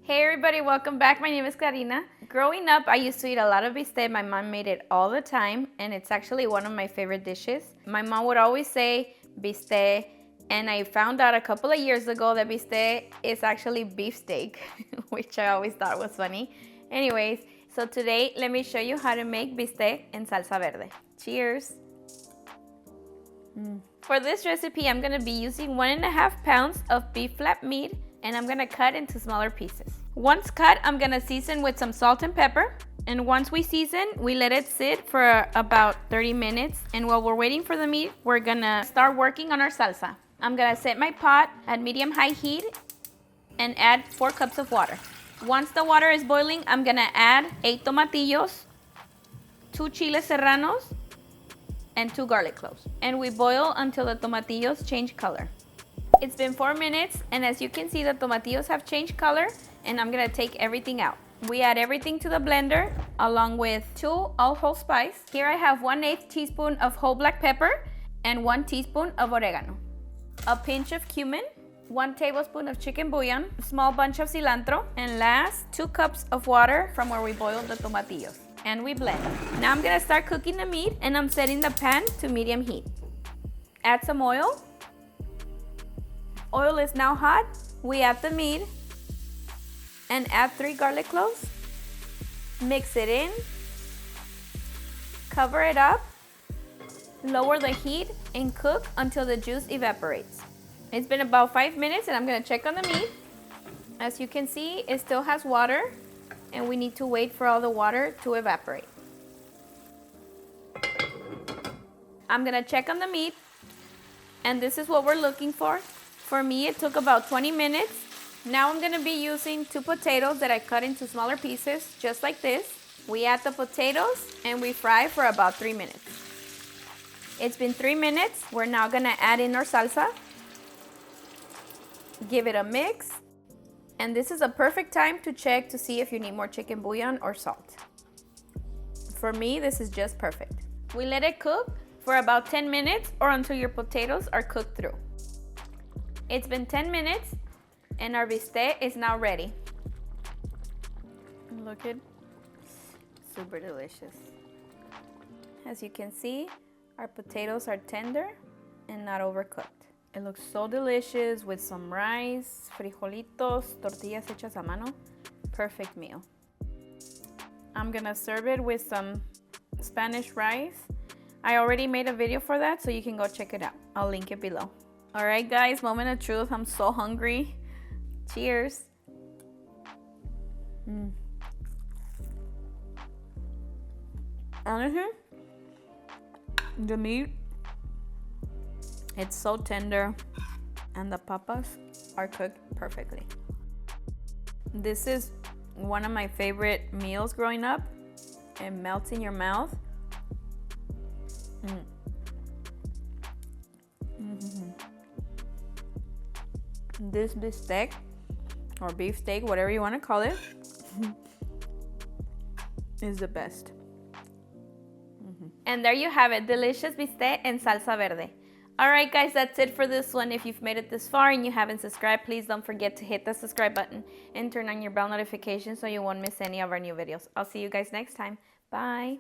Hey everybody, welcome back. My name is Karina. Growing up, I used to eat a lot of bistec. My mom made it all the time, and it's actually one of my favorite dishes. My mom would always say bistec, and I found out a couple of years ago that bistec is actually beefsteak, which I always thought was funny. Anyways, so today let me show you how to make bistec in salsa verde. Cheers! For this recipe, I'm gonna be using 1.5 pounds of beef flat meat, and I'm gonna cut into smaller pieces. Once cut, I'm gonna season with some salt and pepper. And once we season, we let it sit for about 30 minutes. And while we're waiting for the meat, we're gonna start working on our salsa. I'm gonna set my pot at medium-high heat and add 4 cups of water. Once the water is boiling, I'm gonna add 8 tomatillos, 2 chiles serranos, and 2 garlic cloves. And we boil until the tomatillos change color. It's been 4 minutes, and as you can see, the tomatillos have changed color, and I'm gonna take everything out. We add everything to the blender, along with 2 allspice. Here I have 1/8 teaspoon of whole black pepper and 1 teaspoon of oregano. A pinch of cumin, 1 tablespoon of chicken bouillon, a small bunch of cilantro, and last, 2 cups of water from where we boiled the tomatillos. And we blend. Now I'm gonna start cooking the meat, and I'm setting the pan to medium heat. Add some oil. Oil is now hot. We add the meat and add 3 garlic cloves. Mix it in. Cover it up. Lower the heat and cook until the juice evaporates. It's been about 5 minutes, and I'm gonna check on the meat. As you can see, it still has water, and we need to wait for all the water to evaporate. I'm gonna check on the meat, and this is what we're looking for. For me, it took about 20 minutes. Now I'm gonna be using 2 potatoes that I cut into smaller pieces, just like this. We add the potatoes and we fry for about 3 minutes. It's been 3 minutes. We're now gonna add in our salsa. Give it a mix. And this is a perfect time to check to see if you need more chicken bouillon or salt. For me, this is just perfect. We let it cook for about 10 minutes or until your potatoes are cooked through. It's been 10 minutes, and our bistec is now ready. Look it, super delicious. As you can see, our potatoes are tender and not overcooked. It looks so delicious with some rice, frijolitos, tortillas hechas a mano. Perfect meal. I'm gonna serve it with some Spanish rice. I already made a video for that, so you can go check it out. I'll link it below. All right, guys, moment of truth. I'm so hungry. Cheers. Honestly, the meat, it's so tender, and the papas are cooked perfectly. This is one of my favorite meals growing up. It melts in your mouth. This bistec, or beef steak, whatever you want to call it, is the best. And there you have it, delicious bistec and salsa verde. All right, guys, that's it for this one. If you've made it this far and you haven't subscribed, please don't forget to hit the subscribe button and turn on your bell notifications so you won't miss any of our new videos. I'll see you guys next time. Bye.